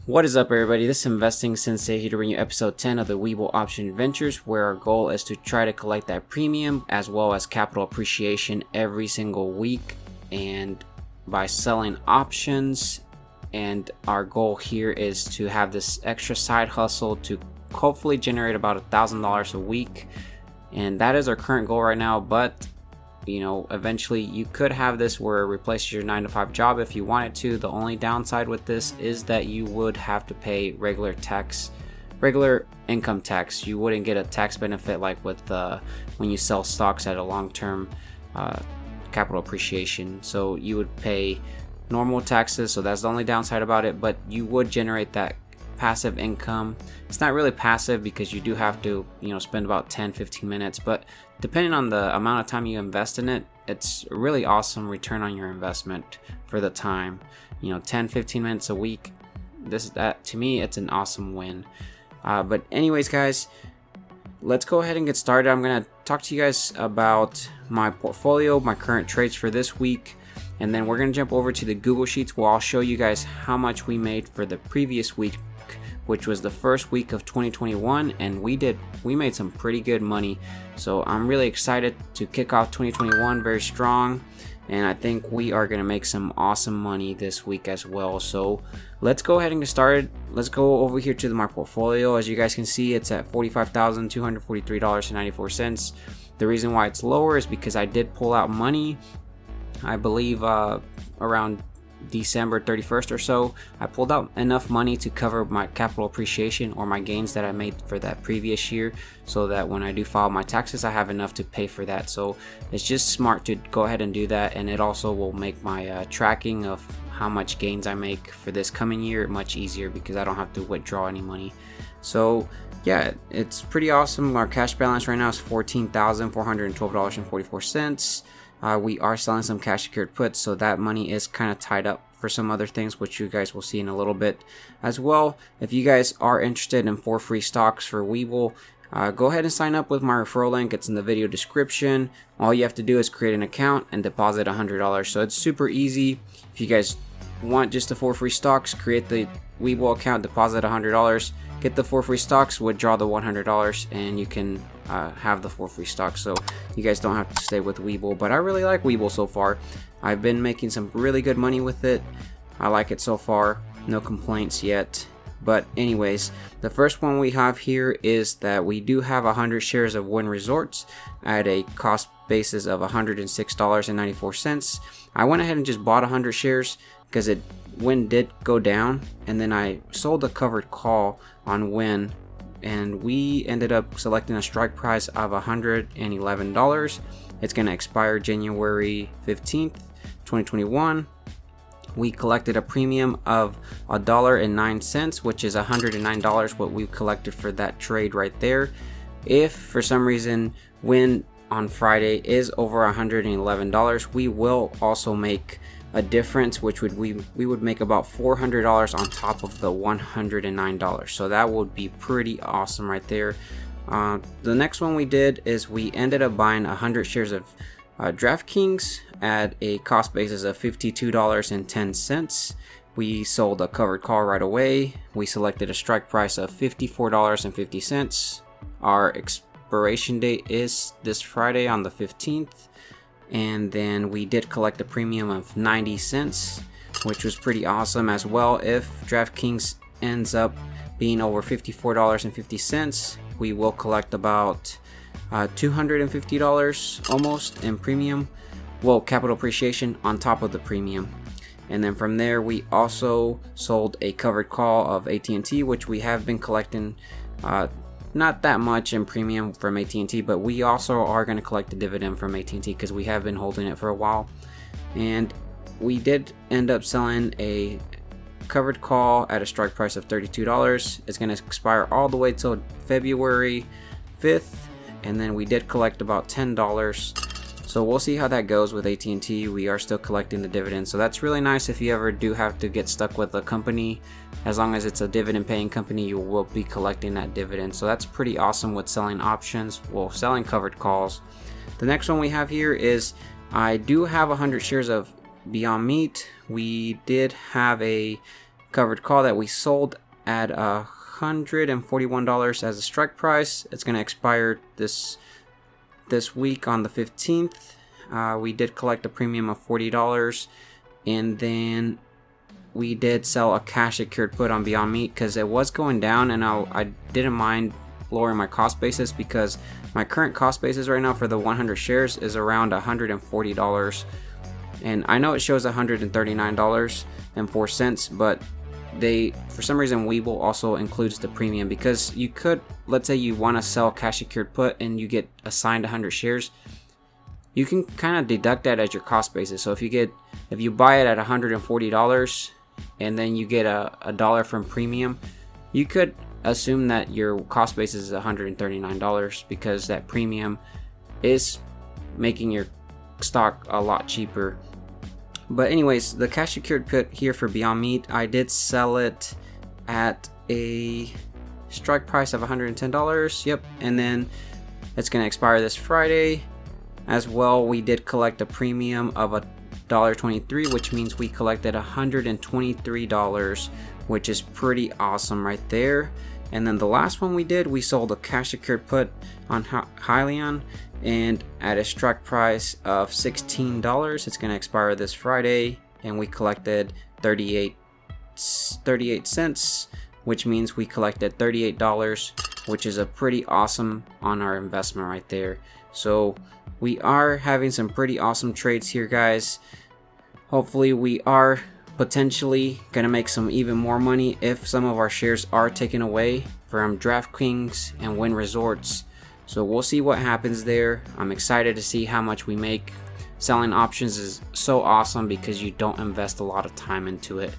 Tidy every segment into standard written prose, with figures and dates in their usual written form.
What is up, everybody? This is Investing Sensei here to bring you episode 10 of the Webull Options Adventures, where our goal is to try to collect that premium as well as capital appreciation every single week, and by selling options. And our goal here is to have this extra side hustle to hopefully generate about $1,000 a week, and that is our current goal right now. But eventually you could have this where it replaces your 9-to-5 job if you want it to. The only downside with this is that you would have to pay regular income tax. You wouldn't get a tax benefit like with when you sell stocks at a long-term capital appreciation. So you would pay normal taxes, so that's the only downside about it, but you would generate that passive income. It's not really passive because you do have to spend about 10-15 minutes, but depending on the amount of time you invest in it, it's a really awesome return on your investment for the time. 10-15 minutes a week, that to me, it's an awesome win. But anyways, guys, let's go ahead and get started. I'm gonna talk to you guys about my portfolio, my current trades for this week, and then we're gonna jump over to the Google Sheets where I'll show you guys how much we made for the previous week, which was the first week of 2021, and we made some pretty good money. So I'm really excited to kick off 2021 very strong, and I think we are going to make some awesome money this week as well. So let's go ahead and get started. Let's go over here to my portfolio. As you guys can see, it's at $45,243.94. The reason why it's lower is because I did pull out money, I believe around December 31st or so. I pulled out enough money to cover my capital appreciation or my gains that I made for that previous year, so that when I do file my taxes, I have enough to pay for that. So it's just smart to go ahead and do that, and it also will make my tracking of how much gains I make for this coming year much easier because I don't have to withdraw any money. So yeah, it's pretty awesome. Our cash balance right now is $14,412.44. We are selling some cash secured puts, so that money is kind of tied up for some other things, which you guys will see in a little bit as well. If you guys are interested in 4 free stocks for Webull, go ahead and sign up with my referral link. It's in the video description. All you have to do is create an account and deposit $100. So it's super easy. If you guys want just the 4 free stocks, create the Webull account, deposit $100, get the 4 free stocks, withdraw the $100, and you can have the 4 free stocks. So you guys don't have to stay with Webull, but I really like Webull so far. I've been making some really good money with it. I like it so far, no complaints yet. But anyways, the first one we have here is that we do have 100 shares of Wynn Resorts at a cost basis of $106.94. I went ahead and just bought 100 shares because Wynn did go down, and then I sold a covered call on Wynn, and we ended up selecting a strike price of $111. It's going to expire January 15th, 2021. We collected a premium of $1.09, which is $109 what we collected for that trade right there. If for some reason Wynn on Friday is over $111, we will also make a difference, which we would make about $400 on top of the $109. So that would be pretty awesome right there. The next one we did is we ended up buying 100 shares of DraftKings at a cost basis of $52.10. We sold a covered call right away. We selected a strike price of $54.50. Our expiration date is this Friday on the 15th. And then we did collect a premium of 90 cents, which was pretty awesome as well. If DraftKings ends up being over $54.50, we will collect about $250 almost in premium, well, capital appreciation on top of the premium. And then from there, we also sold a covered call of AT&T, which we have been collecting not that much in premium from AT&T, but we also are going to collect a dividend from AT&T because we have been holding it for a while. And we did end up selling a covered call at a strike price of $32. It's going to expire all the way till February 5th, and then we did collect about $10. So we'll see how that goes with AT&T. We are still collecting the dividends, so that's really nice. If you ever do have to get stuck with a company, as long as it's a dividend paying company, you will be collecting that dividend. So that's pretty awesome with selling options, well, selling covered calls. The next one we have here is I do have 100 shares of Beyond Meat. We did have a covered call that we sold at $141 as a strike price. It's going to expire this week on the 15th. We did collect a premium of $40, and then we did sell a cash secured put on Beyond Meat because it was going down, and I didn't mind lowering my cost basis because my current cost basis right now for the 100 shares is around $140, and I know it shows $139.04, but for some reason Webull also includes the premium, because you could, let's say you want to sell cash secured put and you get assigned 100 shares, you can kind of deduct that as your cost basis. So if you buy it at $140 and then you get a dollar from premium, you could assume that your cost basis is $139 because that premium is making your stock a lot cheaper. But anyways, the cash secured put here for Beyond Meat, I did sell it at a strike price of $110. Yep, and then it's going to expire this Friday. As well, we did collect a premium of $1.23, which means we collected $123, which is pretty awesome right there. And then the last one we sold a cash secured put on Hylian, and at a strike price of $16. It's going to expire this Friday, and we collected 38 cents, which means we collected $38, which is a pretty awesome on our investment right there. So we are having some pretty awesome trades here, guys. Hopefully we are potentially gonna make some even more money if some of our shares are taken away from DraftKings and Wynn Resorts. So we'll see what happens there. I'm excited to see how much we make. Selling options is so awesome because you don't invest a lot of time into it.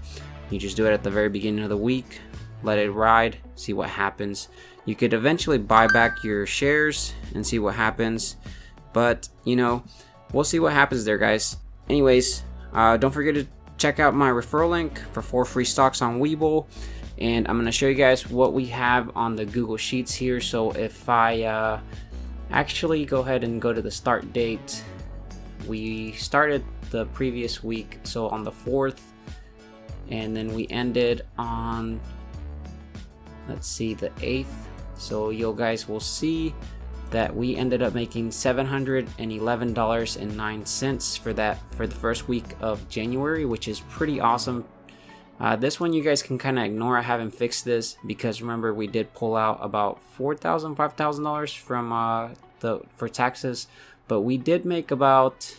You just do it at the very beginning of the week, let it ride, see what happens. You could eventually buy back your shares and see what happens, but we'll see what happens there, guys. Anyways, don't forget to check out my referral link for 4 free stocks on Webull, and I'm going to show you guys what we have on the Google Sheets here. So if I actually go ahead and go to the start date, we started the previous week, so on the 4th, and then we ended on, let's see, the 8th. So you guys will see that we ended up making $711.09 for the first week of January, which is pretty awesome. This one you guys can kind of ignore. I haven't fixed this because remember we did pull out about $5,000 from for taxes, but we did make about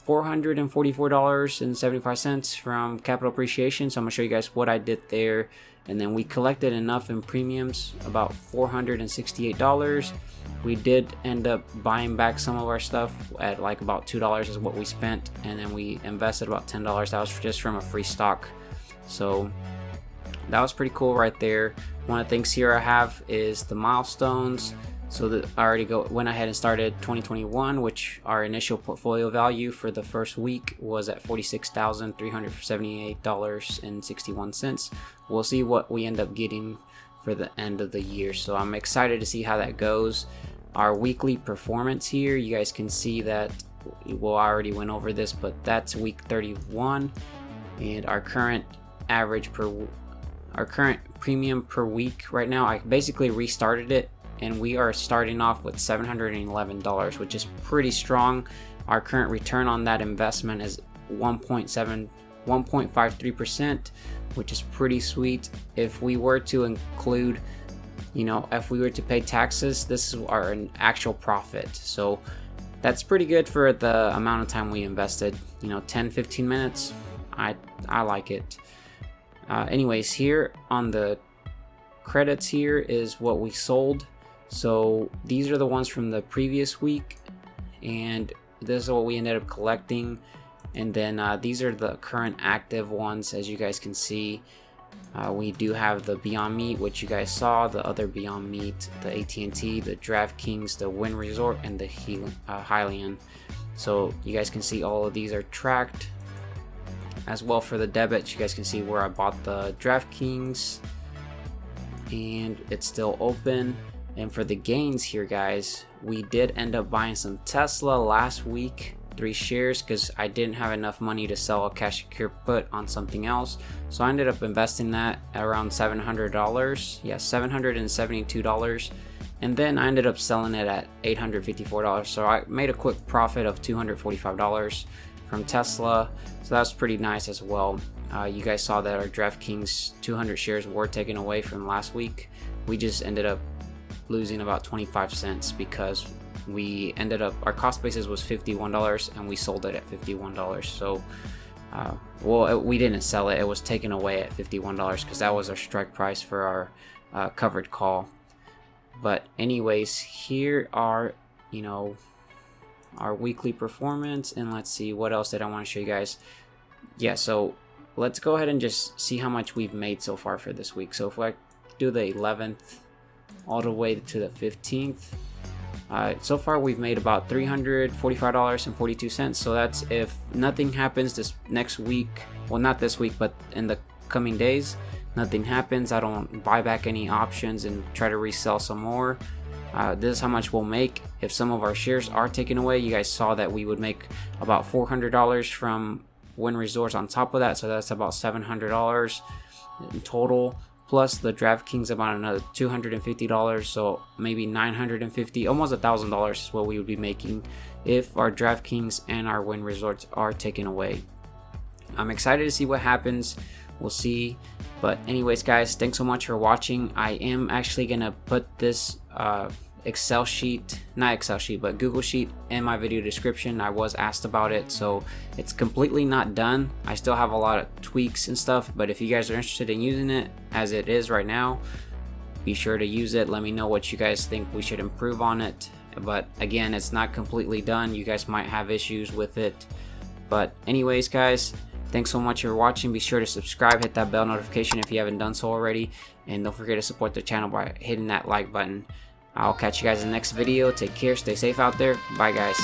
$444.75 from capital appreciation. So I'm gonna show you guys what I did there. And then we collected enough in premiums, about $468. We did end up buying back some of our stuff at like about $2 is what we spent, and then we invested about $10. That was just from a free stock. So that was pretty cool right there. One of the things here I have is the milestones. So that I already went ahead and started 2021, which our initial portfolio value for the first week was at $46,378.61. We'll see what we end up getting for the end of the year. So I'm excited to see how that goes. Our weekly performance here, you guys can see that I already went over this, but that's week 31, and our current premium per week right now, I basically restarted it, and we are starting off with $711, which is pretty strong. Our current return on that investment is 1.53%, which is pretty sweet. If we were to include, if we were to pay taxes, this is our actual profit. So that's pretty good for the amount of time we invested. 10-15 minutes. I like it. Anyways, here on the credits here is what we sold. So these are the ones from the previous week, and this is what we ended up collecting. And then these are the current active ones. As you guys can see, we do have the Beyond Meat, which you guys saw, the other Beyond Meat, the AT&T, the DraftKings, the Wynn Resort, and the Hylian. So you guys can see all of these are tracked. As well for the debits, you guys can see where I bought the DraftKings, and it's still open. And for the gains here, guys, we did end up buying some Tesla last week, 3 shares because I didn't have enough money to sell a cash secured put on something else. So I ended up investing that at around $700. Yeah, $772. And then I ended up selling it at $854. So I made a quick profit of $245 from Tesla. So that was pretty nice as well. You guys saw that our DraftKings 200 shares were taken away from last week. We just ended up losing about 25 cents because we ended up, our cost basis was $51 and we sold it at $51. So well, we didn't sell it, it was taken away at $51 because that was our strike price for our covered call. But anyways, here are, you know, our weekly performance, and let's see what else did I want to show you guys. Yeah, so let's go ahead and just see how much we've made so far for this week. So if I do the 11th all the way to the 15th, so far we've made about $345.42. So that's if nothing happens this next week, well, not this week, but in the coming days, nothing happens, I don't buy back any options and try to resell some more, this is how much we'll make. If some of our shares are taken away, you guys saw that we would make about $400 from Win Resorts on top of that, so that's about $700 in total, plus the DraftKings about another $250, so maybe $950, almost $1,000 is what we would be making if our DraftKings and our Win Resorts are taken away. I'm excited to see what happens. We'll see. But anyways, guys, thanks so much for watching. I am actually gonna put this Excel sheet, not Excel sheet, but Google sheet in my video description. I was asked about it, so it's completely not done. I still have a lot of tweaks and stuff, but if you guys are interested in using it as it is right now, be sure to use it. Let me know what you guys think we should improve on it. But again, it's not completely done. You guys might have issues with it. But anyways, guys, thanks so much for watching. Be sure to subscribe, hit that bell notification if you haven't done so already, and don't forget to support the channel by hitting that like button. I'll catch you guys in the next video. Take care, stay safe out there. Bye, guys.